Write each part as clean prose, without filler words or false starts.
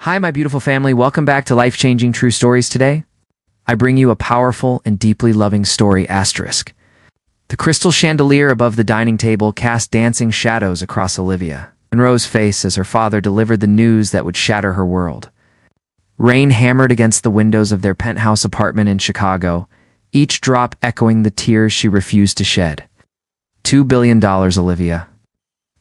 Hi, my beautiful family. Welcome back to Life-Changing True Stories today. I bring you a powerful and deeply loving story asterisk. The crystal chandelier above the dining table cast dancing shadows across Olivia Monroe's face as her father delivered the news that would shatter her world. Rain hammered against the windows of their penthouse apartment in Chicago, each drop echoing the tears she refused to shed. $2 billion, Olivia.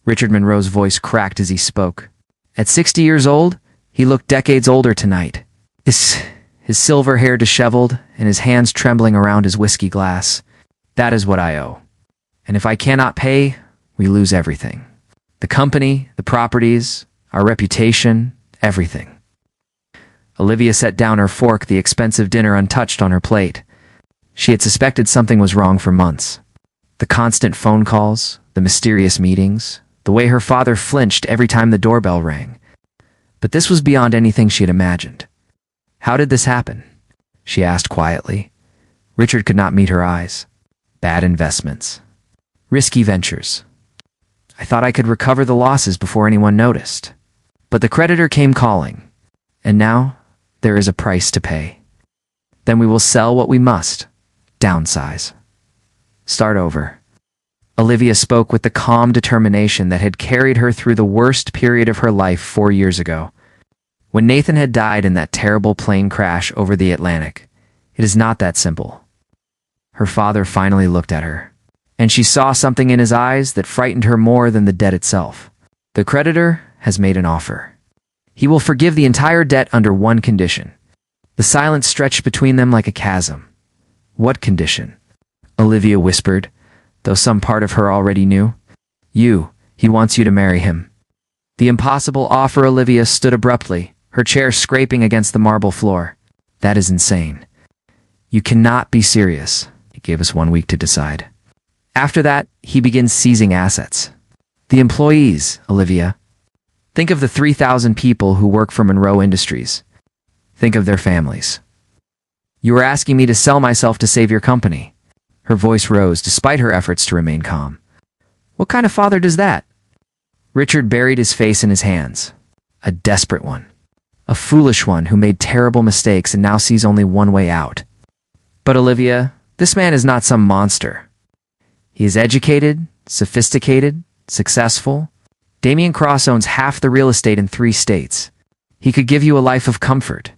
Richard Monroe's voice cracked as he spoke. At 60 years old, he looked decades older tonight. His silver hair disheveled and his hands trembling around his whiskey glass. That is what I owe. And if I cannot pay, we lose everything. The company, the properties, our reputation, everything. Olivia set down her fork, the expensive dinner untouched on her plate. She had suspected something was wrong for months. The constant phone calls, the mysterious meetings, the way her father flinched every time the doorbell rang. But this was beyond anything she had imagined. How did this happen? She asked quietly. Richard could not meet her eyes. Bad investments. Risky ventures. I thought I could recover the losses before anyone noticed. But the creditor came calling. And now, there is a price to pay. Then we will sell what we must. Downsize. Start over. Olivia spoke with the calm determination that had carried her through the worst period of her life 4 years ago. When Nathan had died in that terrible plane crash over the Atlantic, it is not that simple. Her father finally looked at her, and she saw something in his eyes that frightened her more than the debt itself. The creditor has made an offer. He will forgive the entire debt under one condition. The silence stretched between them like a chasm. What condition? Olivia whispered, though some part of her already knew. He wants you to marry him. The impossible offer. Olivia stood abruptly, her chair scraping against the marble floor. That is insane. You cannot be serious. He gave us 1 week to decide. After that, he begins seizing assets. The employees, Olivia. Think of the 3,000 people who work for Monroe Industries. Think of their families. You are asking me to sell myself to save your company. Her voice rose despite her efforts to remain calm. What kind of father does that? Richard buried his face in his hands. A desperate one. A foolish one who made terrible mistakes and now sees only one way out. But Olivia, this man is not some monster. He is educated, sophisticated, successful. Damian Cross owns half the real estate in 3 states. He could give you a life of comfort.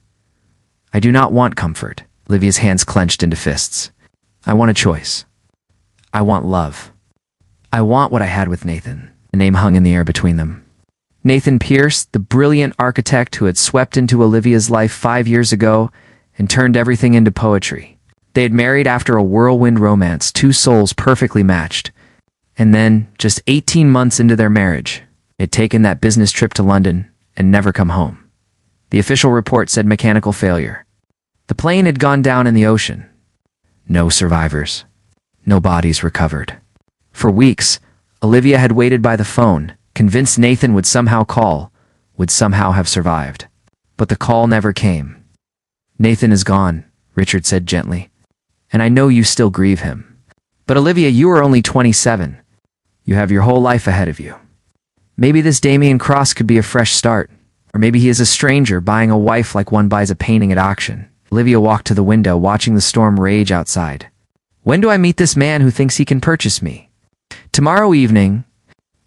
I do not want comfort. Olivia's hands clenched into fists. I want a choice. I want love. I want what I had with Nathan. A name hung in the air between them. Nathan Pierce, the brilliant architect who had swept into Olivia's life 5 years ago and turned everything into poetry. They had married after a whirlwind romance, 2 souls perfectly matched. And then, just 18 months into their marriage, they had taken that business trip to London and never come home. The official report said mechanical failure. The plane had gone down in the ocean. No survivors. No bodies recovered. For weeks, Olivia had waited by the phone, convinced Nathan would somehow call, would somehow have survived. But the call never came. Nathan is gone, Richard said gently. And I know you still grieve him. But Olivia, you are only 27. You have your whole life ahead of you. Maybe this Damian Cross could be a fresh start. Or maybe he is a stranger buying a wife like one buys a painting at auction. Olivia walked to the window, watching the storm rage outside. When do I meet this man who thinks he can purchase me? Tomorrow evening,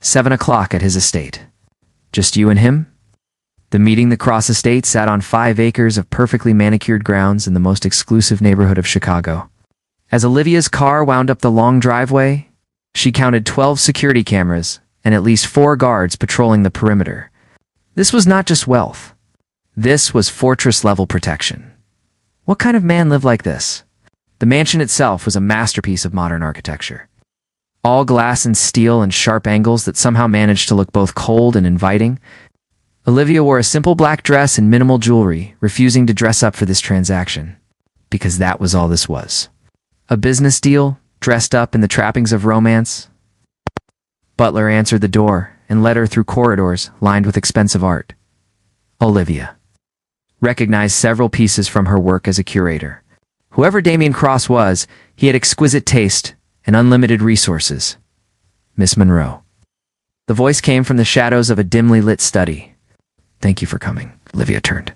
7 o'clock at his estate. Just you and him? The meeting. The Cross estate sat on 5 acres of perfectly manicured grounds in the most exclusive neighborhood of Chicago. As Olivia's car wound up the long driveway, she counted 12 security cameras and at least 4 guards patrolling the perimeter. This was not just wealth. This was fortress-level protection. What kind of man lived like this? The mansion itself was a masterpiece of modern architecture. All glass and steel and sharp angles that somehow managed to look both cold and inviting. Olivia wore a simple black dress and minimal jewelry, refusing to dress up for this transaction. Because that was all this was. A business deal, dressed up in the trappings of romance. Butler answered the door and led her through corridors lined with expensive art. Olivia recognized several pieces from her work as a curator. Whoever Damian Cross was, he had exquisite taste and unlimited resources. Miss Monroe. The voice came from the shadows of a dimly lit study. Thank you for coming. Olivia turned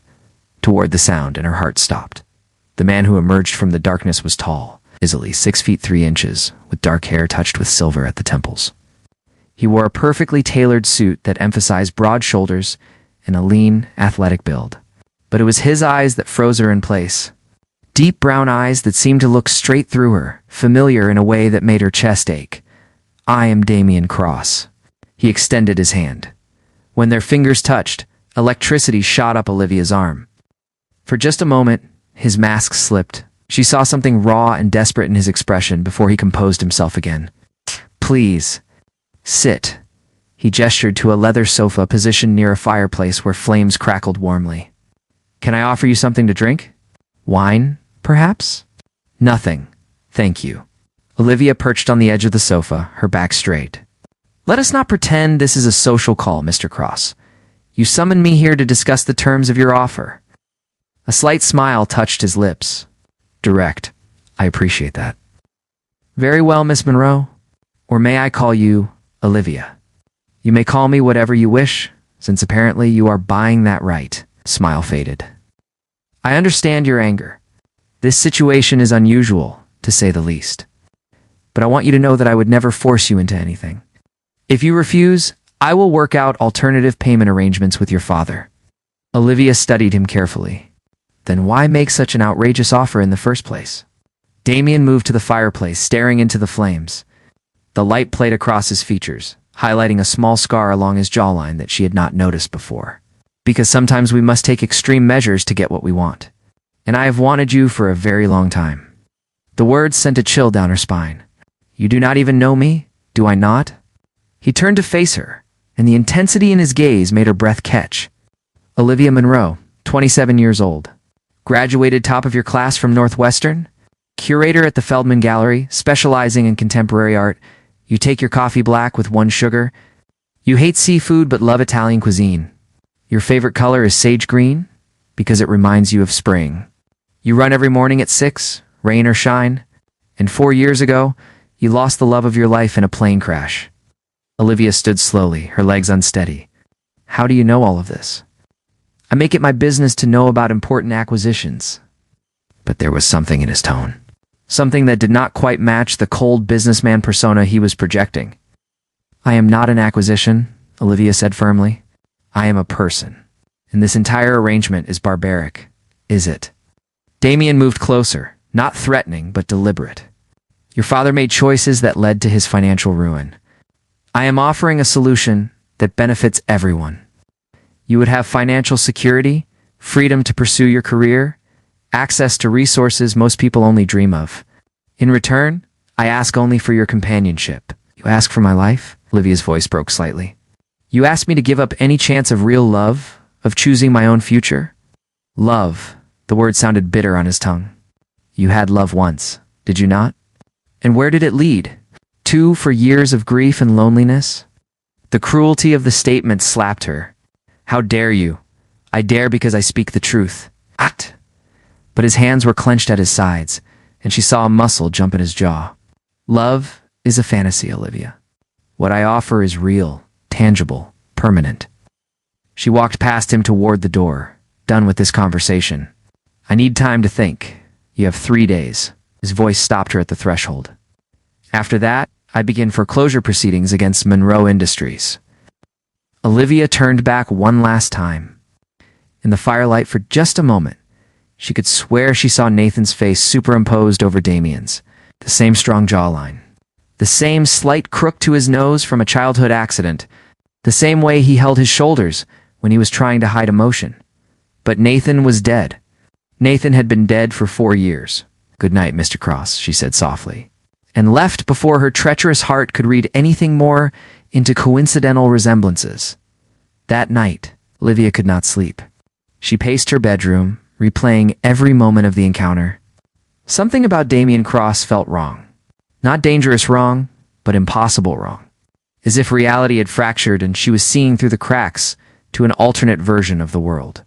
toward the sound, and her heart stopped. The man who emerged from the darkness was tall, easily 6 feet 3 inches, with dark hair touched with silver at the temples. He wore a perfectly tailored suit that emphasized broad shoulders and a lean, athletic build. But it was his eyes that froze her in place. Deep brown eyes that seemed to look straight through her, familiar in a way that made her chest ache. "I am Damien Cross." He extended his hand. When their fingers touched, electricity shot up Olivia's arm. For just a moment, his mask slipped. She saw something raw and desperate in his expression before he composed himself again. "Please, sit." He gestured to a leather sofa positioned near a fireplace where flames crackled warmly. "Can I offer you something to drink? Wine, perhaps?" "Nothing, thank you." Olivia perched on the edge of the sofa, her back straight. "Let us not pretend this is a social call, Mr. Cross. You summoned me here to discuss the terms of your offer." A slight smile touched his lips. "Direct. I appreciate that." "Very well, Miss Monroe. Or may I call you Olivia?" "You may call me whatever you wish, since apparently you are buying that right." Smile faded. "I understand your anger. This situation is unusual, to say the least. But I want you to know that I would never force you into anything. If you refuse, I will work out alternative payment arrangements with your father." Olivia studied him carefully. Then why make such an outrageous offer in the first place? Damien moved to the fireplace, staring into the flames. The light played across his features, highlighting a small scar along his jawline that she had not noticed before. "Because sometimes we must take extreme measures to get what we want. And I have wanted you for a very long time." The words sent a chill down her spine. "You do not even know me, do I not?" He turned to face her, and the intensity in his gaze made her breath catch. "Olivia Monroe, 27 years old. Graduated top of your class from Northwestern? Curator at the Feldman Gallery, specializing in contemporary art. You take your coffee black with 1 sugar. You hate seafood but love Italian cuisine. Your favorite color is sage green, because it reminds you of spring. You run every morning at 6, rain or shine. And 4 years ago, you lost the love of your life in a plane crash." Olivia stood slowly, her legs unsteady. "How do you know all of this?" "I make it my business to know about important acquisitions." But there was something in his tone. Something that did not quite match the cold businessman persona he was projecting. "I am not an acquisition," Olivia said firmly. "I am a person. And this entire arrangement is barbaric, is it?" Damien moved closer, not threatening but deliberate. "Your father made choices that led to his financial ruin. I am offering a solution that benefits everyone. You would have financial security, freedom to pursue your career, access to resources most people only dream of. In return, I ask only for your companionship." "You ask for my life?" Olivia's voice broke slightly. "You ask me to give up any chance of real love, of choosing my own future?" "Love," the word sounded bitter on his tongue. "You had love once, did you not? And where did it lead? For years of grief and loneliness?" The cruelty of the statement slapped her. "How dare you? I dare because I speak the truth." Act. But his hands were clenched at his sides, and she saw a muscle jump in his jaw. "Love is a fantasy, Olivia. What I offer is real, tangible, permanent." She walked past him toward the door, done with this conversation. "I need time to think. You have 3 days." His voice stopped her at the threshold. "After that, I begin foreclosure proceedings against Monroe Industries." Olivia turned back one last time. In the firelight for just a moment, she could swear she saw Nathan's face superimposed over Damien's. The same strong jawline. The same slight crook to his nose from a childhood accident. The same way he held his shoulders when he was trying to hide emotion. But Nathan was dead. Nathan had been dead for 4 years. "Good night, Mr. Cross," she said softly, and left before her treacherous heart could read anything more into coincidental resemblances. That night, Olivia could not sleep. She paced her bedroom, replaying every moment of the encounter. Something about Damien Cross felt wrong. Not dangerous wrong, but impossible wrong. As if reality had fractured and she was seeing through the cracks to an alternate version of the world.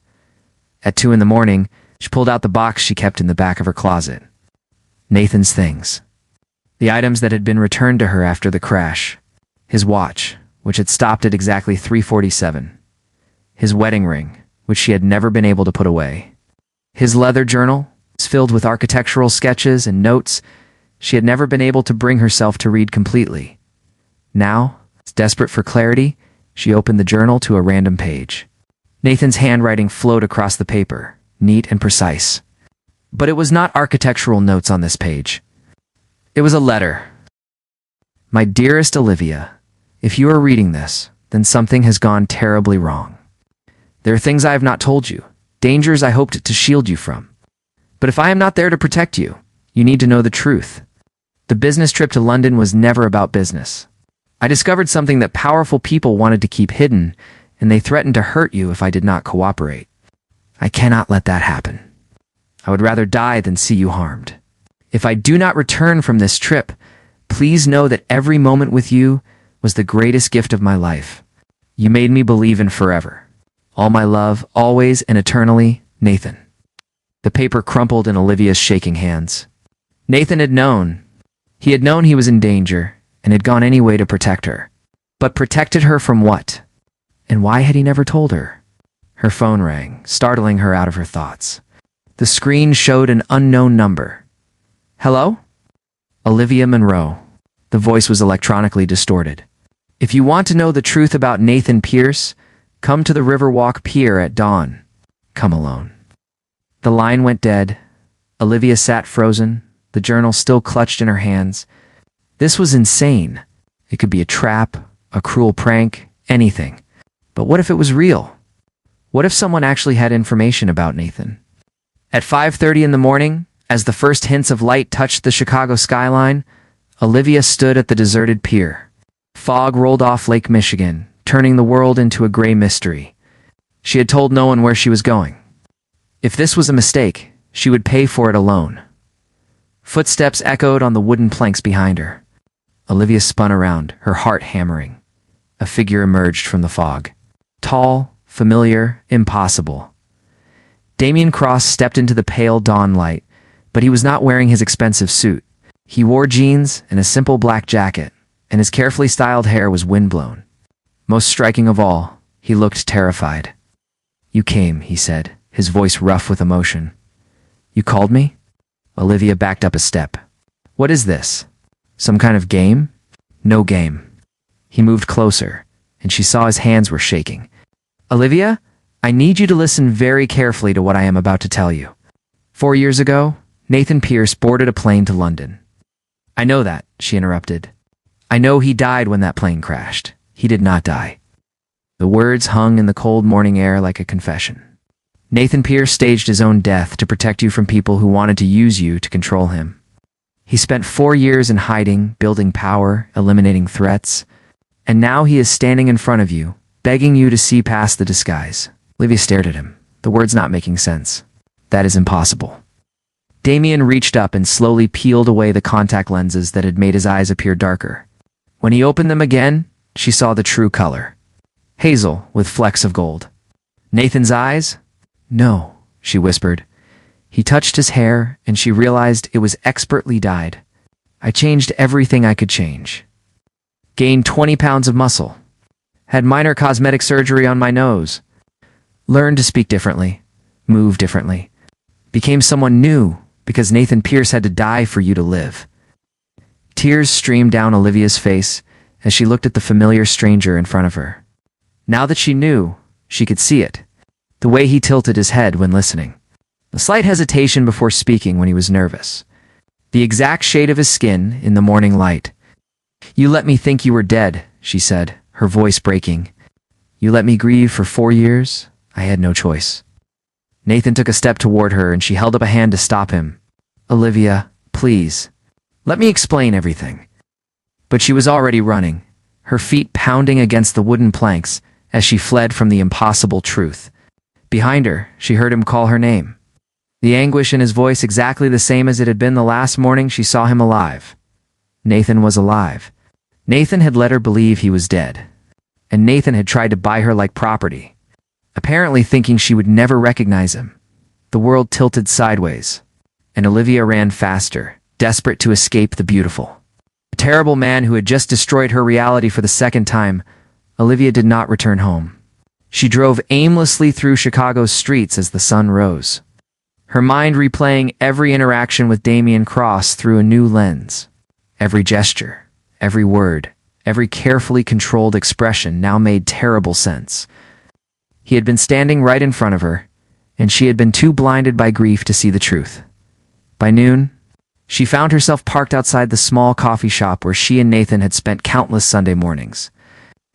At 2 in the morning, she pulled out the box she kept in the back of her closet. Nathan's things. The items that had been returned to her after the crash. His watch, which had stopped at exactly 3:47. His wedding ring, which she had never been able to put away. His leather journal was filled with architectural sketches and notes she had never been able to bring herself to read completely. Now, desperate for clarity, she opened the journal to a random page. Nathan's handwriting flowed across the paper, neat and precise. But it was not architectural notes on this page. It was a letter. My dearest Olivia, if you are reading this, then something has gone terribly wrong. There are things I have not told you, dangers I hoped to shield you from. But if I am not there to protect you, you need to know the truth. The business trip to London was never about business. I discovered something that powerful people wanted to keep hidden, and they threatened to hurt you if I did not cooperate. I cannot let that happen. I would rather die than see you harmed. If I do not return from this trip, please know that every moment with you was the greatest gift of my life. You made me believe in forever. All my love, always and eternally, Nathan. The paper crumpled in Olivia's shaking hands. Nathan had known. He had known he was in danger and had gone any way to protect her. But protected her from what? And why had he never told her? Her phone rang, startling her out of her thoughts. The screen showed an unknown number. Hello? Olivia Monroe. The voice was electronically distorted. If you want to know the truth about Nathan Pierce, come to the Riverwalk Pier at dawn. Come alone. The line went dead. Olivia sat frozen, the journal still clutched in her hands. This was insane. It could be a trap, a cruel prank, anything. But what if it was real? What if someone actually had information about Nathan? At 5:30 in the morning, as the first hints of light touched the Chicago skyline, Olivia stood at the deserted pier. Fog rolled off Lake Michigan, turning the world into a gray mystery. She had told no one where she was going. If this was a mistake, she would pay for it alone. Footsteps echoed on the wooden planks behind her. Olivia spun around, her heart hammering. A figure emerged from the fog. Tall, familiar, impossible. Damien Cross stepped into the pale dawn light, but he was not wearing his expensive suit. He wore jeans and a simple black jacket, and his carefully styled hair was windblown. Most striking of all, he looked terrified. You came, he said, his voice rough with emotion. You called me? Olivia backed up a step. What is this? Some kind of game? No game. He moved closer, and she saw his hands were shaking. Olivia, I need you to listen very carefully to what I am about to tell you. 4 years ago, Nathan Pierce boarded a plane to London. I know that, she interrupted. I know he died when that plane crashed. He did not die. The words hung in the cold morning air like a confession. Nathan Pierce staged his own death to protect you from people who wanted to use you to control him. He spent 4 years in hiding, building power, eliminating threats, and now he is standing in front of you, begging you to see past the disguise. Olivia stared at him, the words not making sense. That is impossible. Damien reached up and slowly peeled away the contact lenses that had made his eyes appear darker. When he opened them again, she saw the true color. Hazel with flecks of gold. Nathan's eyes? No, she whispered. He touched his hair, and she realized it was expertly dyed. I changed everything I could change. Gained 20 pounds of muscle. Had minor cosmetic surgery on my nose. Learned to speak differently. Move differently. Became someone new, because Nathan Pierce had to die for you to live. Tears streamed down Olivia's face as she looked at the familiar stranger in front of her. Now that she knew, she could see it. The way he tilted his head when listening. A slight hesitation before speaking when he was nervous. The exact shade of his skin in the morning light. You let me think you were dead, she said, her voice breaking. You let me grieve for 4 years? I had no choice. Nathan took a step toward her and she held up a hand to stop him. Olivia, please. Let me explain everything. But she was already running, her feet pounding against the wooden planks as she fled from the impossible truth. Behind her, she heard him call her name. The anguish in his voice exactly the same as it had been the last morning she saw him alive. Nathan was alive. Nathan had let her believe he was dead. And Nathan had tried to buy her like property, apparently thinking she would never recognize him. The world tilted sideways, and Olivia ran faster, desperate to escape the beautiful. A terrible man who had just destroyed her reality for the second time. Olivia did not return home. She drove aimlessly through Chicago's streets as the sun rose, her mind replaying every interaction with Damian Cross through a new lens. Every gesture, every word, every carefully controlled expression now made terrible sense. He had been standing right in front of her, and she had been too blinded by grief to see the truth. By noon, she found herself parked outside the small coffee shop where she and Nathan had spent countless Sunday mornings,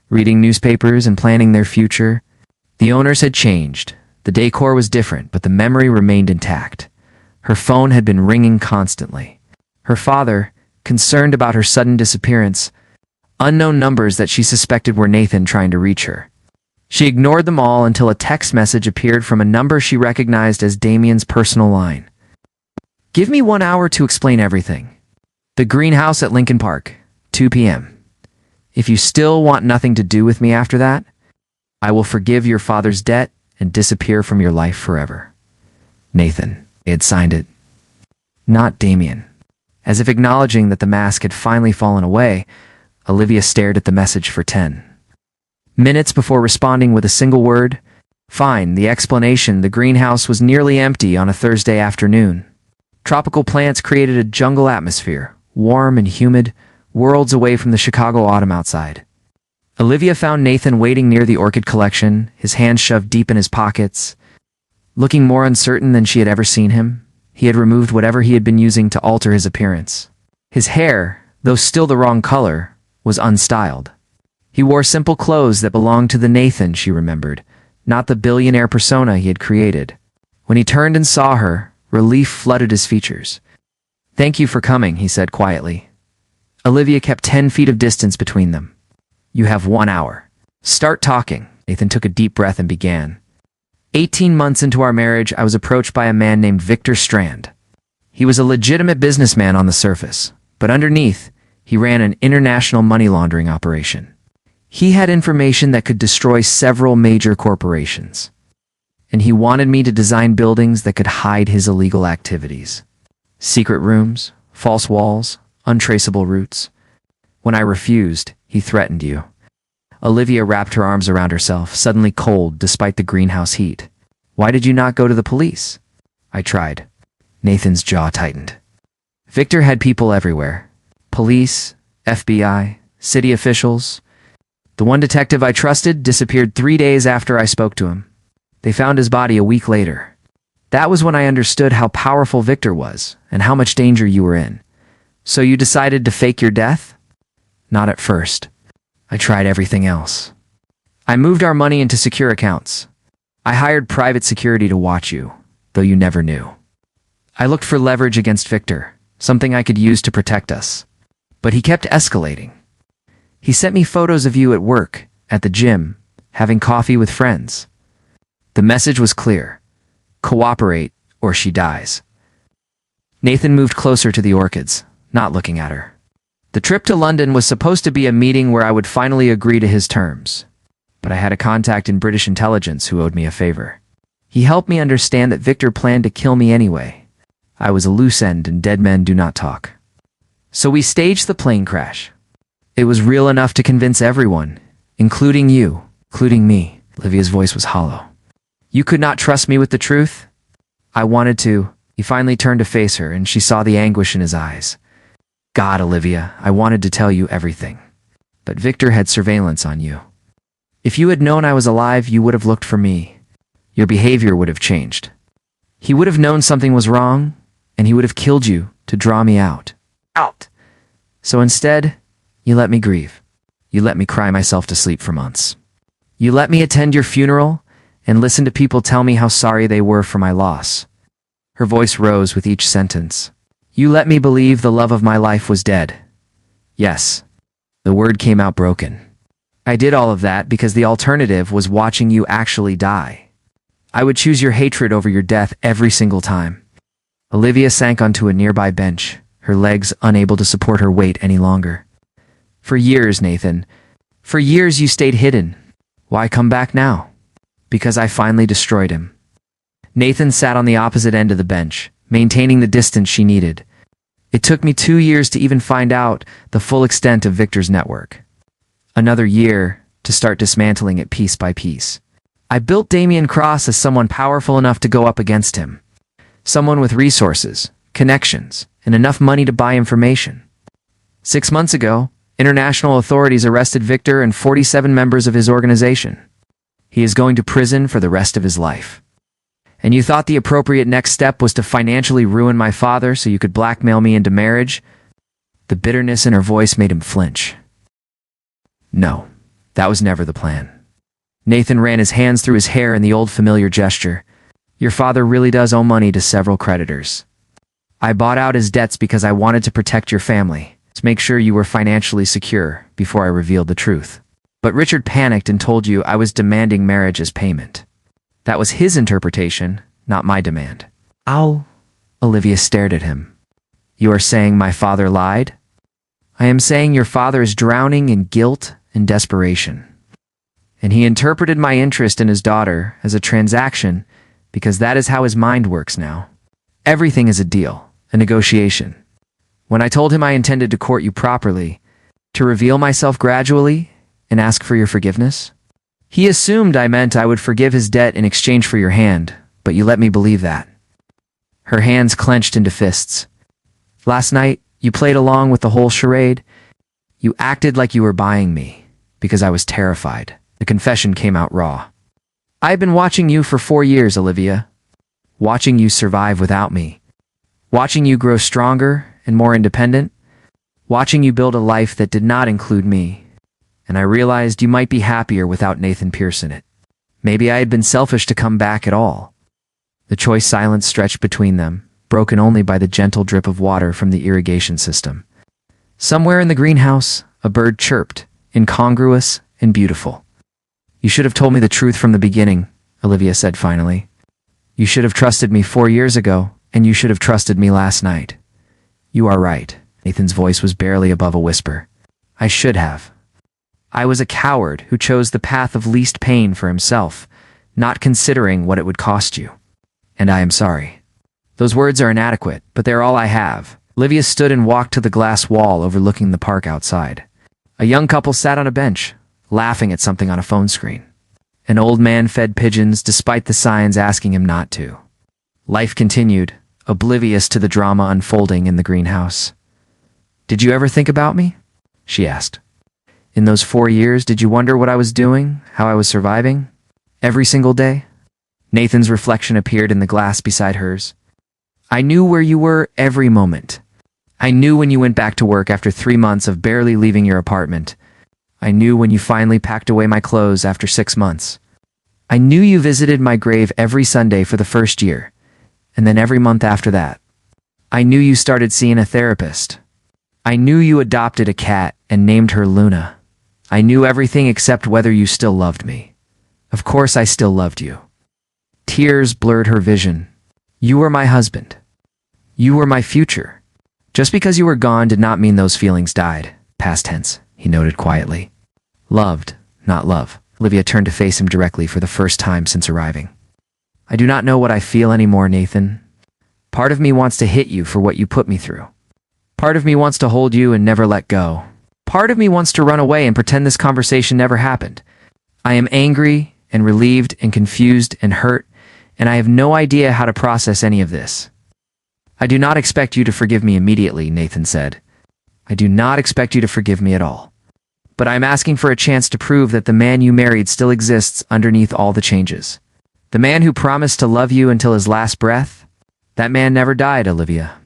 reading newspapers and planning their future. The owners had changed. The decor was different, but the memory remained intact. Her phone had been ringing constantly. Her father, concerned about her sudden disappearance, unknown numbers that she suspected were Nathan trying to reach her. She ignored them all until a text message appeared from a number she recognized as Damian's personal line. "Give me 1 hour to explain everything. The greenhouse at Lincoln Park, 2 p.m. If you still want nothing to do with me after that, I will forgive your father's debt and disappear from your life forever. Nathan." He had signed it. Not Damian. As if acknowledging that the mask had finally fallen away, Olivia stared at the message for 10 minutes before responding with a single word. Fine. The explanation: the greenhouse was nearly empty on a Thursday afternoon. Tropical plants created a jungle atmosphere, warm and humid, worlds away from the Chicago autumn outside. Olivia found Nathan waiting near the orchid collection, his hands shoved deep in his pockets. Looking more uncertain than she had ever seen him, he had removed whatever he had been using to alter his appearance. His hair, though still the wrong color, was unstyled. He wore simple clothes that belonged to the Nathan she remembered, not the billionaire persona he had created. When he turned and saw her, relief flooded his features. "Thank you for coming," he said quietly. Olivia kept 10 feet of distance between them. "You have 1 hour. Start talking." Nathan took a deep breath and began. 18 months into our marriage, I was approached by a man named Victor Strand. He was a legitimate businessman on the surface, but underneath, he ran an international money laundering operation. He had information that could destroy several major corporations, and he wanted me to design buildings that could hide his illegal activities. Secret rooms, false walls, untraceable routes. When I refused, he threatened you. Olivia wrapped her arms around herself, suddenly cold despite the greenhouse heat. "Why did you not go to the police?" "I tried." Nathan's jaw tightened. Victor had people everywhere. Police, FBI, city officials. The one detective I trusted disappeared 3 days after I spoke to him. They found his body a week later. That was when I understood how powerful Victor was and how much danger you were in. "So you decided to fake your death?" "Not at first. I tried everything else. I moved our money into secure accounts. I hired private security to watch you, though you never knew. I looked for leverage against Victor, something I could use to protect us. But he kept escalating. He sent me photos of you at work, at the gym, having coffee with friends. The message was clear: cooperate or she dies." Nathan moved closer to the orchids, not looking at her. The trip to London was supposed to be a meeting where I would finally agree to his terms. But I had a contact in British intelligence who owed me a favor. He helped me understand that Victor planned to kill me anyway. I was a loose end and dead men do not talk. So we staged the plane crash. It was real enough to convince everyone, including you, including me. Olivia's voice was hollow. "You could not trust me with the truth?" "I wanted to." He finally turned to face her, and she saw the anguish in his eyes. "God, Olivia, I wanted to tell you everything. But Victor had surveillance on you. If you had known I was alive, you would have looked for me. Your behavior would have changed. He would have known something was wrong, and he would have killed you to draw me out. So instead, you let me grieve. You let me cry myself to sleep for months. You let me attend your funeral and listen to people tell me how sorry they were for my loss." Her voice rose with each sentence. "You let me believe the love of my life was dead." Yes, the word came out broken. "I did all of that because the alternative was watching you actually die. I would choose your hatred over your death every single time." Olivia sank onto a nearby bench, her legs unable to support her weight any longer. "For years, Nathan. For years you stayed hidden. Why come back now?" "Because I finally destroyed him." Nathan sat on the opposite end of the bench, maintaining the distance she needed. "It took me 2 years to even find out the full extent of Victor's network. Another year to start dismantling it piece by piece. I built Damian Cross as someone powerful enough to go up against him. Someone with resources, connections, and enough money to buy information. 6 months ago, international authorities arrested Victor and 47 members of his organization. He is going to prison for the rest of his life. And you thought the appropriate next step was to financially ruin my father so you could blackmail me into marriage? The bitterness in her voice made him flinch. No, that was never the plan. Nathan ran his hands through his hair in the old familiar gesture. Your father really does owe money to several creditors. I bought out his debts because I wanted to protect your family, to make sure you were financially secure before I revealed the truth. But Richard panicked and told you I was demanding marriage as payment. That was his interpretation, not my demand. Ow! Olivia stared at him. You are saying my father lied? I am saying your father is drowning in guilt and desperation. And he interpreted my interest in his daughter as a transaction because that is how his mind works now. Everything is a deal, a negotiation. When I told him I intended to court you properly, to reveal myself gradually and ask for your forgiveness, he assumed I meant I would forgive his debt in exchange for your hand, but you let me believe that. Her hands clenched into fists. Last night, you played along with the whole charade. You acted like you were buying me, because I was terrified. The confession came out raw. I've been watching you for 4 years, Olivia. Watching you survive without me. Watching you grow stronger and more independent. Watching you build a life that did not include me. And I realized you might be happier without Nathan Pierce in it. Maybe I had been selfish to come back at all. The choice silence stretched between them, broken only by the gentle drip of water from the irrigation system. Somewhere in the greenhouse, a bird chirped, incongruous and beautiful. You should have told me the truth from the beginning, Olivia said finally. You should have trusted me 4 years ago, and you should have trusted me last night. You are right. Nathan's voice was barely above a whisper. I should have. I was a coward who chose the path of least pain for himself, not considering what it would cost you. And I am sorry. Those words are inadequate, but they're all I have. Olivia stood and walked to the glass wall overlooking the park outside. A young couple sat on a bench, laughing at something on a phone screen. An old man fed pigeons despite the signs asking him not to. Life continued, oblivious to the drama unfolding in the greenhouse. Did you ever think about me? She asked. In those 4 years, did you wonder what I was doing, how I was surviving? Every single day? Nathan's reflection appeared in the glass beside hers. I knew where you were every moment. I knew when you went back to work after 3 months of barely leaving your apartment. I knew when you finally packed away my clothes after 6 months. I knew you visited my grave every Sunday for the first year, and then every month after that. I knew you started seeing a therapist. I knew you adopted a cat and named her Luna. I knew everything except whether you still loved me. Of course I still loved you. Tears blurred her vision. You were my husband. You were my future. Just because you were gone did not mean those feelings died. Past tense, he noted quietly. Loved, not love. Olivia turned to face him directly for the first time since arriving. I do not know what I feel anymore, Nathan. Part of me wants to hit you for what you put me through. Part of me wants to hold you and never let go. Part of me wants to run away and pretend this conversation never happened. I am angry and relieved and confused and hurt, and I have no idea how to process any of this. I do not expect you to forgive me immediately, Nathan said. I do not expect you to forgive me at all. But I'm asking for a chance to prove that the man you married still exists underneath all the changes. The man who promised to love you until his last breath? That man never died, Olivia.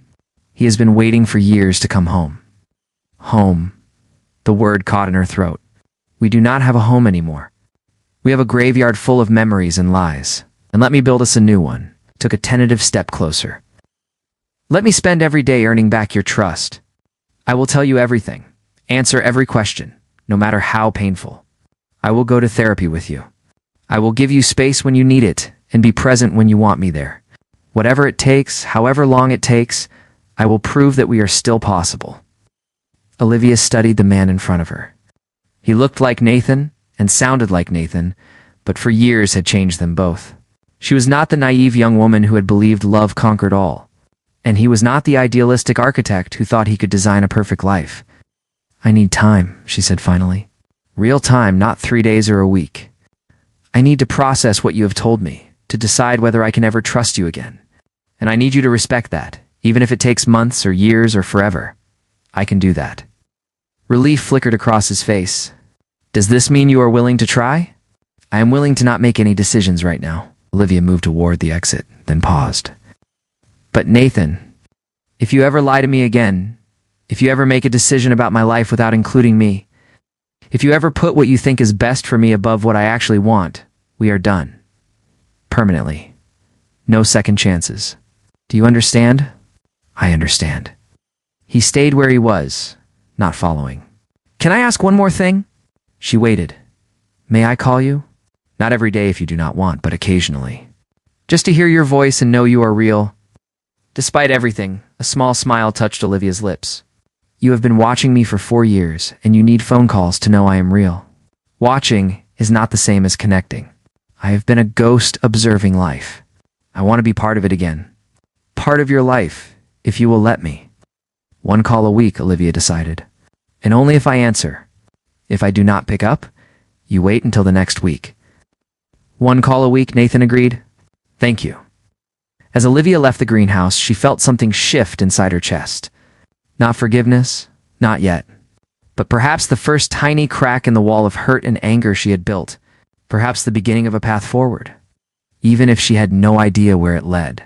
He has been waiting for years to come home. Home. The word caught in her throat. We do not have a home anymore. We have a graveyard full of memories and lies. And let me build us a new one. Took a tentative step closer. Let me spend every day earning back your trust. I will tell you everything. Answer every question, no matter how painful. I will go to therapy with you. I will give you space when you need it and be present when you want me there. Whatever it takes, however long it takes, I will prove that we are still possible. Olivia studied the man in front of her. He looked like Nathan and sounded like Nathan, but for years had changed them both. She was not the naive young woman who had believed love conquered all, and he was not the idealistic architect who thought he could design a perfect life. I need time, she said finally. Real time, not 3 days or a week. I need to process what you have told me, to decide whether I can ever trust you again. And I need you to respect that, even if it takes months or years or forever. I can do that. Relief flickered across his face. Does this mean you are willing to try? I am willing to not make any decisions right now. Olivia moved toward the exit, then paused. But Nathan, if you ever lie to me again, if you ever make a decision about my life without including me, if you ever put what you think is best for me above what I actually want, we are done. Permanently. No second chances. Do you understand? I understand. He stayed where he was, not following. Can I ask one more thing? She waited. May I call you? Not every day if you do not want, but occasionally. Just to hear your voice and know you are real. Despite everything, a small smile touched Olivia's lips. You have been watching me for 4 years, and you need phone calls to know I am real. Watching is not the same as connecting. I have been a ghost observing life. I want to be part of it again. Part of your life, if you will let me. 1 call a week, Olivia decided. And only if I answer. If I do not pick up, you wait until the next week. 1 call a week, Nathan agreed. Thank you. As Olivia left the greenhouse, she felt something shift inside her chest. Not forgiveness, not yet. But perhaps the first tiny crack in the wall of hurt and anger she had built. Perhaps the beginning of a path forward. Even if she had no idea where it led.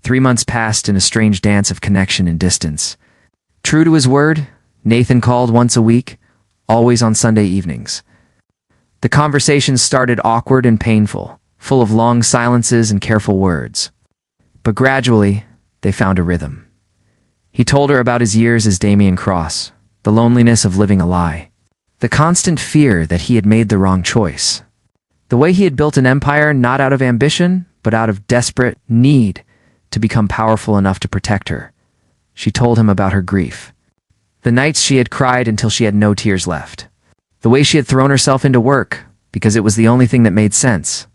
3 months passed in a strange dance of connection and distance. True to his word, Nathan called once a week, always on Sunday evenings. The conversations started awkward and painful, full of long silences and careful words. But gradually, they found a rhythm. He told her about his years as Damien Cross, the loneliness of living a lie, the constant fear that he had made the wrong choice, the way he had built an empire not out of ambition, but out of desperate need to become powerful enough to protect her. She told him about her grief, the nights she had cried until she had no tears left. The way she had thrown herself into work because it was the only thing that made sense.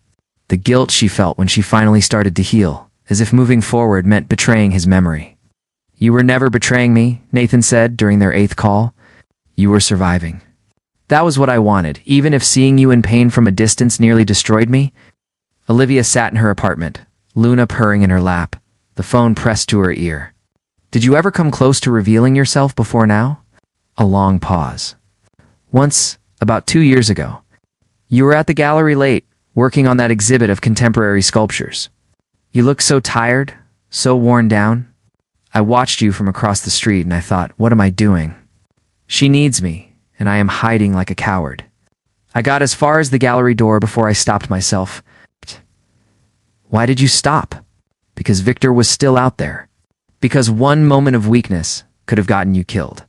The guilt she felt when she finally started to heal, as if moving forward meant betraying his memory. You were never betraying me, Nathan said during their 8th call. You were surviving. That was what I wanted, even if seeing you in pain from a distance nearly destroyed me. Olivia sat in her apartment, Luna purring in her lap, the phone pressed to her ear. Did you ever come close to revealing yourself before now? A long pause. Once, about 2 years ago. You were at the gallery late, working on that exhibit of contemporary sculptures. You looked so tired, so worn down. I watched you from across the street and I thought, what am I doing? She needs me, and I am hiding like a coward. I got as far as the gallery door before I stopped myself. Why did you stop? Because Victor was still out there. Because one moment of weakness could have gotten you killed.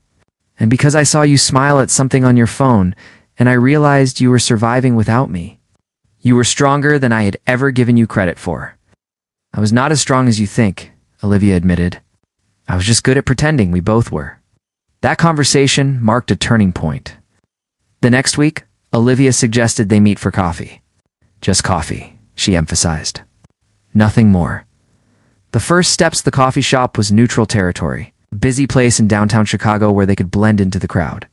And because I saw you smile at something on your phone, and I realized you were surviving without me. You were stronger than I had ever given you credit for. I was not as strong as you think, Olivia admitted. I was just good at pretending we both were. That conversation marked a turning point. The next week, Olivia suggested they meet for coffee. Just coffee, she emphasized. Nothing more. The first steps to the coffee shop was neutral territory, a busy place in downtown Chicago where they could blend into the crowd.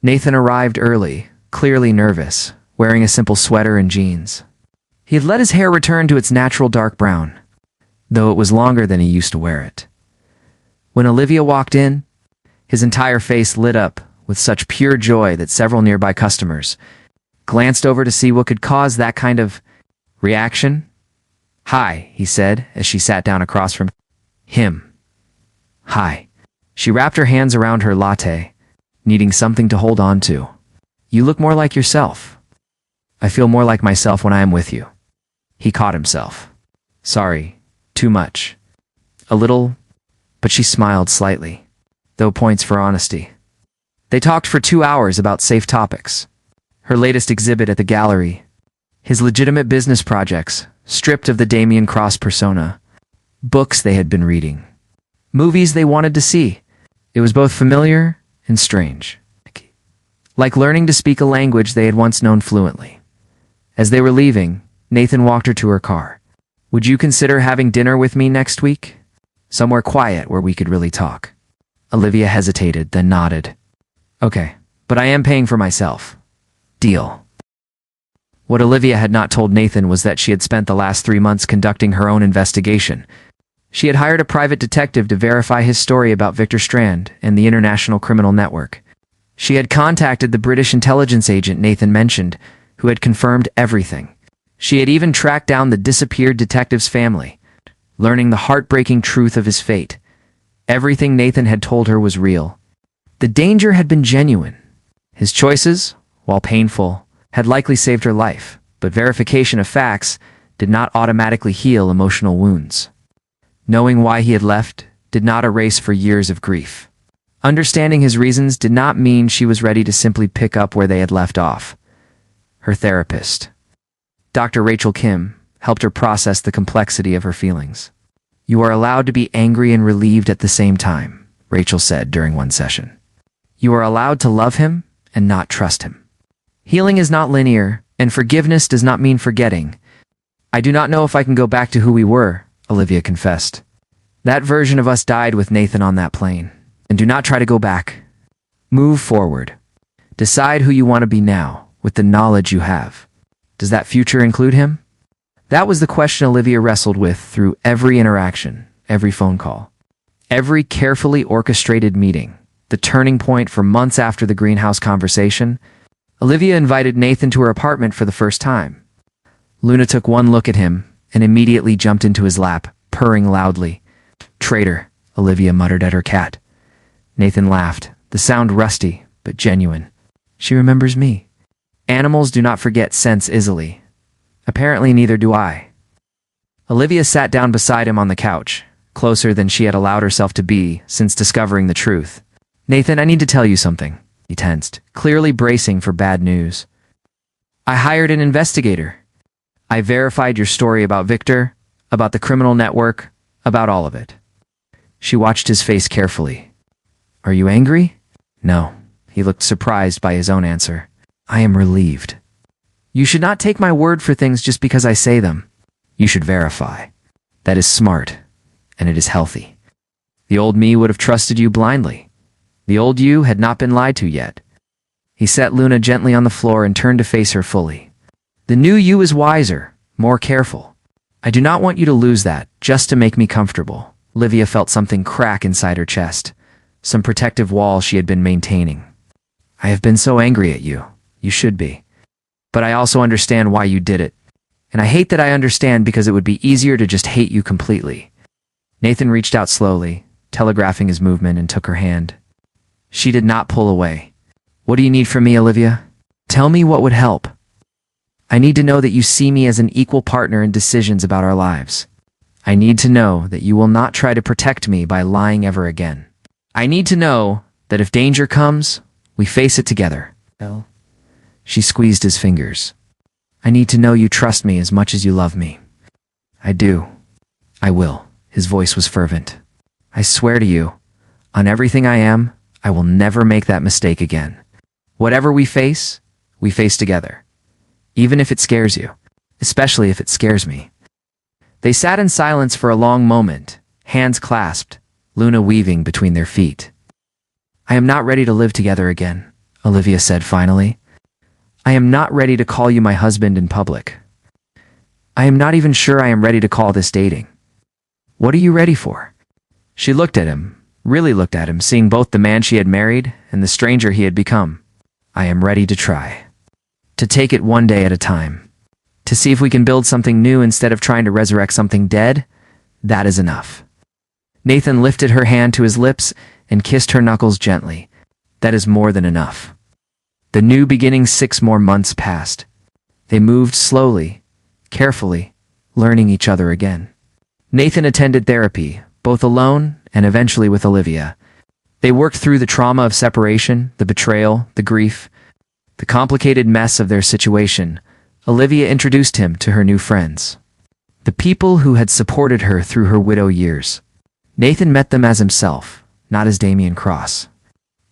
Nathan arrived early, clearly nervous, wearing a simple sweater and jeans. He had let his hair return to its natural dark brown, though it was longer than he used to wear it. When Olivia walked in, his entire face lit up with such pure joy that several nearby customers glanced over to see what could cause that kind of reaction. Hi, he said as she sat down across from him. Hi. She wrapped her hands around her latte, needing something to hold on to. You look more like yourself. I feel more like myself when I am with you. He caught himself. Sorry, too much. A little, but she smiled slightly, though points for honesty. They talked for 2 hours about safe topics. Her latest exhibit at the gallery, his legitimate business projects, stripped of the Damien Cross persona, books they had been reading, movies they wanted to see. It was both familiar and strange. Like learning to speak a language they had once known fluently. As they were leaving, Nathan walked her to her car. Would you consider having dinner with me next week? Somewhere quiet where we could really talk. Olivia hesitated, then nodded. Okay, but I am paying for myself. Deal. What Olivia had not told Nathan was that she had spent the last 3 months conducting her own investigation. She had hired a private detective to verify his story about Victor Strand and the international criminal network. She had contacted the British intelligence agent Nathan mentioned, who had confirmed everything. She had even tracked down the disappeared detective's family, learning the heartbreaking truth of his fate. Everything Nathan had told her was real. The danger had been genuine. His choices, while painful, had likely saved her life, but verification of facts did not automatically heal emotional wounds. Knowing why he had left did not erase for years of grief. Understanding his reasons did not mean she was ready to simply pick up where they had left off. Her therapist, Dr. Rachel Kim, helped her process the complexity of her feelings. "You are allowed to be angry and relieved at the same time," Rachel said during one session. "You are allowed to love him and not trust him. Healing is not linear, and forgiveness does not mean forgetting." "I do not know if I can go back to who we were," Olivia confessed. "That version of us died with Nathan on that plane. And do not try to go back. Move forward. Decide who you want to be now, with the knowledge you have. Does that future include him?" That was the question Olivia wrestled with through every interaction, every phone call, every carefully orchestrated meeting. The turning point for months after the greenhouse conversation, Olivia invited Nathan to her apartment for the first time. Luna took one look at him and immediately jumped into his lap, purring loudly. "Traitor," Olivia muttered at her cat. Nathan laughed, the sound rusty, but genuine. "She remembers me. Animals do not forget scents easily. Apparently neither do I." Olivia sat down beside him on the couch, closer than she had allowed herself to be since discovering the truth. "Nathan, I need to tell you something." He tensed, clearly bracing for bad news. "I hired an investigator. I verified your story about Victor, about the criminal network, about all of it." She watched his face carefully. "Are you angry?" "No." He looked surprised by his own answer. "I am relieved. You should not take my word for things just because I say them. You should verify. That is smart, and it is healthy. The old me would have trusted you blindly. The old you had not been lied to yet." He set Luna gently on the floor and turned to face her fully. "The new you is wiser, more careful. I do not want you to lose that, just to make me comfortable." Olivia felt something crack inside her chest, some protective wall she had been maintaining. "I have been so angry at you. You should be. But I also understand why you did it. And I hate that I understand because it would be easier to just hate you completely." Nathan reached out slowly, telegraphing his movement, and took her hand. She did not pull away. "What do you need from me, Olivia? Tell me what would help. I need to know that you see me as an equal partner in decisions about our lives. I need to know that you will not try to protect me by lying ever again. I need to know that if danger comes, we face it together." She squeezed his fingers. "I need to know you trust me as much as you love me." "I do. I will." His voice was fervent. "I swear to you, on everything I am, I will never make that mistake again. Whatever we face together. Even if it scares you, especially if it scares me." They sat in silence for a long moment, hands clasped, Luna weaving between their feet. "I am not ready to live together again," Olivia said finally. "I am not ready to call you my husband in public. I am not even sure I am ready to call this dating. What are you ready for?" She looked at him, really looked at him, seeing both the man she had married and the stranger he had become. "I am ready to try. To take it one day at a time. To see if we can build something new instead of trying to resurrect something dead. That is enough." Nathan lifted her hand to his lips and kissed her knuckles gently. "That is more than enough." The new beginning. 6 more months passed. They moved slowly, carefully, learning each other again. Nathan attended therapy, both alone and eventually with Olivia. They worked through the trauma of separation, the betrayal, the grief, the complicated mess of their situation. Olivia introduced him to her new friends, the people who had supported her through her widow years. Nathan met them as himself, not as Damian Cross,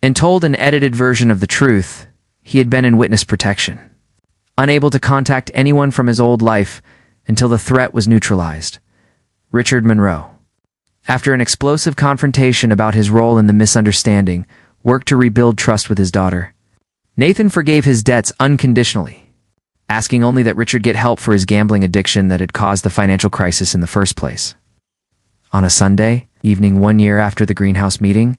and told an edited version of the truth. He had been in witness protection, unable to contact anyone from his old life until the threat was neutralized. Richard Monroe, after an explosive confrontation about his role in the misunderstanding, worked to rebuild trust with his daughter. Nathan forgave his debts unconditionally. asking only that Richard get help for his gambling addiction that had caused the financial crisis in the first place. On a Sunday evening 1 year after the greenhouse meeting,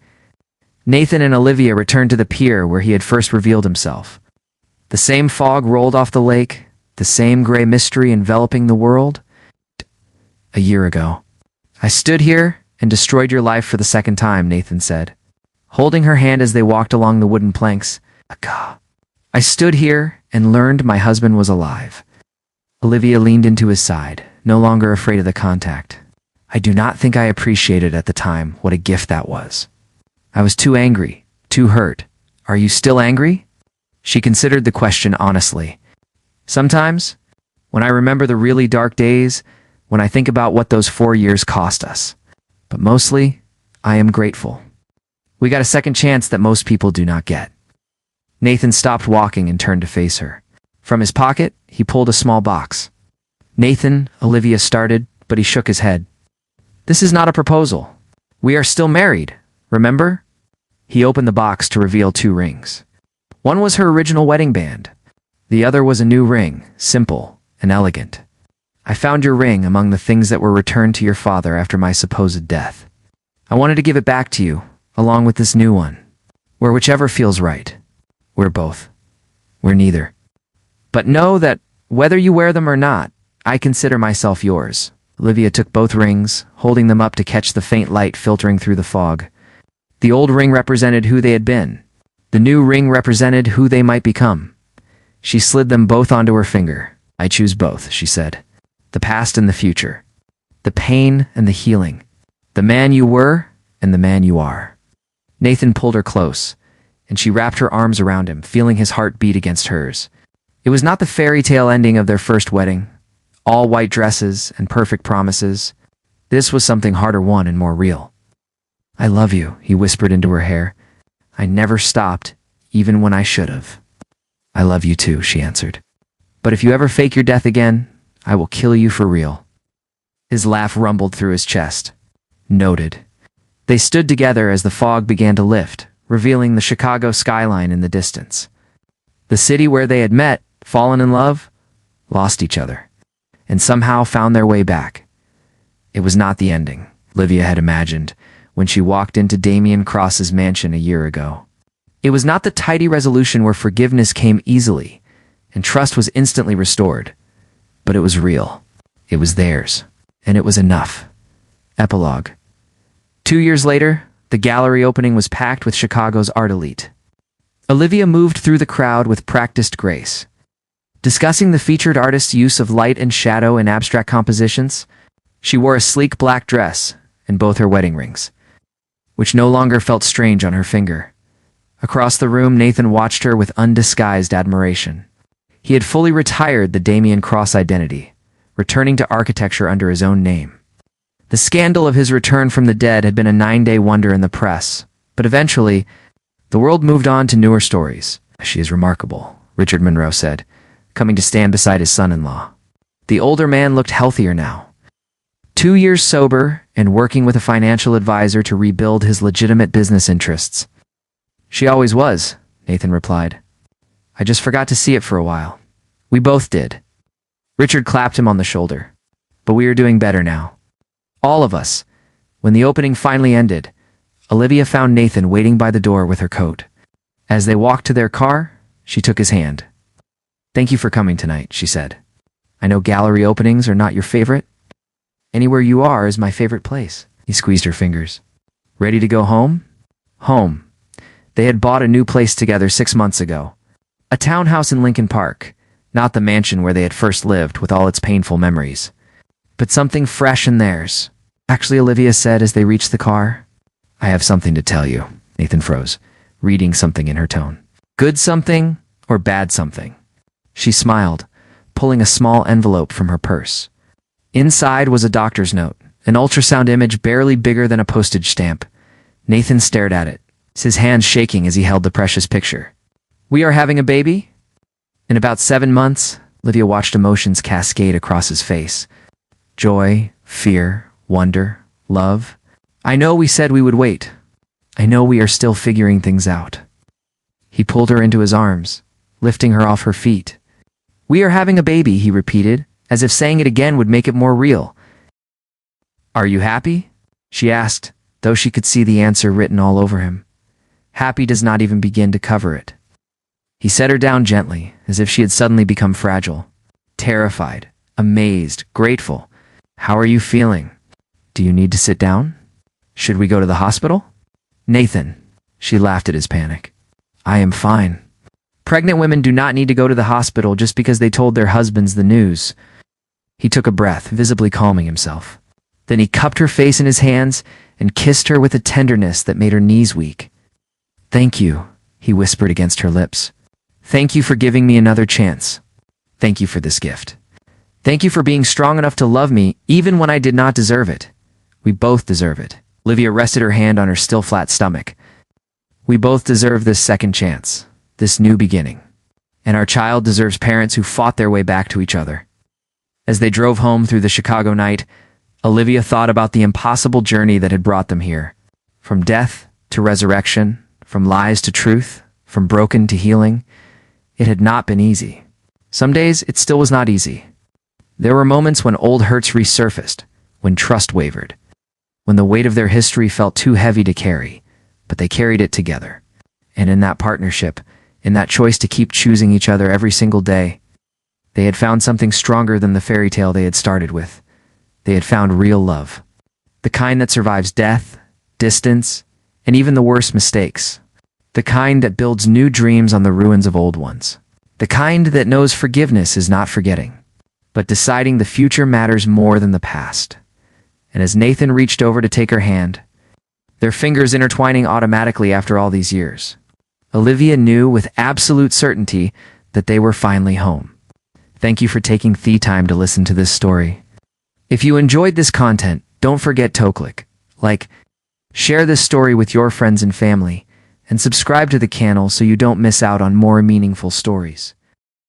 Nathan and Olivia returned to the pier where he had first revealed himself. The same fog rolled off the lake, the same gray mystery enveloping the world. A year ago, I stood here and destroyed your life for the second time, Nathan said, holding her hand as they walked along the wooden planks. I stood here and learned my husband was alive. Olivia leaned into his side, no longer afraid of the contact. I do not think I appreciated at the time what a gift that was. I was too angry, too hurt. Are you still angry? She considered the question honestly. Sometimes, when I remember the really dark days, when I think about what those 4 years cost us. But mostly, I am grateful. We got a second chance that most people do not get. Nathan stopped walking and turned to face her. From his pocket, he pulled a small box. Nathan, Olivia started, but he shook his head. This is not a proposal. We are still married, remember? He opened the box to reveal 2 rings. One was her original wedding band. The other was a new ring, simple and elegant. I found your ring among the things that were returned to your father after my supposed death. I wanted to give it back to you, along with this new one. We're whichever feels right. We're both. We're neither. But know that, whether you wear them or not, I consider myself yours. Olivia took both rings, holding them up to catch the faint light filtering through the fog. The old ring represented who they had been. The new ring represented who they might become. She slid them both onto her finger. I choose both, she said. The past and the future. The pain and the healing. The man you were and the man you are. Nathan pulled her close, and she wrapped her arms around him, feeling his heart beat against hers. It was not the fairy tale ending of their first wedding, all white dresses and perfect promises. This was something harder won and more real. I love you, he whispered into her hair. I never stopped, even when I should have. I love you too, she answered. But if you ever fake your death again, I will kill you for real. His laugh rumbled through his chest. Noted. They stood together as the fog began to lift, revealing the Chicago skyline in the distance. The city where they had met, fallen in love, lost each other, and somehow found their way back. It was not the ending, Olivia had imagined, when she walked into Damian Cross's mansion a year ago. It was not the tidy resolution where forgiveness came easily, and trust was instantly restored. But it was real. It was theirs, and it was enough. Epilogue. 2 years later, the gallery opening was packed with Chicago's art elite. Olivia moved through the crowd with practiced grace. Discussing the featured artist's use of light and shadow in abstract compositions, she wore a sleek black dress and both her wedding rings, which no longer felt strange on her finger. Across the room, Nathan watched her with undisguised admiration. He had fully retired the Damian Cross identity, returning to architecture under his own name. The scandal of his return from the dead had been a 9-day wonder in the press, but eventually, the world moved on to newer stories. She is remarkable, Richard Monroe said, coming to stand beside his son-in-law. The older man looked healthier now. 2 years sober and working with a financial advisor to rebuild his legitimate business interests. She always was, Nathan replied. I just forgot to see it for a while. We both did. Richard clapped him on the shoulder. But we are doing better now. All of us. When the opening finally ended, Olivia found Nathan waiting by the door with her coat. As they walked to their car, she took his hand. Thank you for coming tonight, she said. I know gallery openings are not your favorite. Anywhere you are is my favorite place. He squeezed her fingers. Ready to go home? Home. They had bought a new place together 6 months ago. A townhouse in Lincoln Park, not the mansion where they had first lived with all its painful memories. But something fresh in theirs. Actually, Olivia said as they reached the car. I have something to tell you. Nathan froze, reading something in her tone. Good something or bad something? She smiled, pulling a small envelope from her purse. Inside was a doctor's note, an ultrasound image barely bigger than a postage stamp. Nathan stared at it, his hands shaking as he held the precious picture. We are having a baby? In about 7 months, Olivia watched emotions cascade across his face. Joy, fear, wonder, love. I know we said we would wait. I know we are still figuring things out. He pulled her into his arms, lifting her off her feet. We are having a baby, he repeated, as if saying it again would make it more real. Are you happy? She asked, though she could see the answer written all over him. Happy does not even begin to cover it. He set her down gently, as if she had suddenly become fragile. Terrified, amazed, grateful. How are you feeling? Do you need to sit down? Should we go to the hospital? Nathan, she laughed at his panic. I am fine. Pregnant women do not need to go to the hospital just because they told their husbands the news. He took a breath, visibly calming himself. Then he cupped her face in his hands and kissed her with a tenderness that made her knees weak. Thank you, he whispered against her lips. Thank you for giving me another chance. Thank you for this gift. Thank you for being strong enough to love me even when I did not deserve it. We both deserve it. Olivia rested her hand on her still flat stomach. We both deserve this second chance, this new beginning. And our child deserves parents who fought their way back to each other. As they drove home through the Chicago night, Olivia thought about the impossible journey that had brought them here. From death to resurrection, from lies to truth, from broken to healing. It had not been easy. Some days it still was not easy. There were moments when old hurts resurfaced, when trust wavered, when the weight of their history felt too heavy to carry, but they carried it together. And in that partnership, in that choice to keep choosing each other every single day, they had found something stronger than the fairy tale they had started with. They had found real love. The kind that survives death, distance, and even the worst mistakes. The kind that builds new dreams on the ruins of old ones. The kind that knows forgiveness is not forgetting, but deciding the future matters more than the past. And as Nathan reached over to take her hand, their fingers intertwining automatically after all these years, Olivia knew with absolute certainty that they were finally home. Thank you for taking the time to listen to this story. If you enjoyed this content, don't forget to click like, share this story with your friends and family, and subscribe to the channel so you don't miss out on more meaningful stories.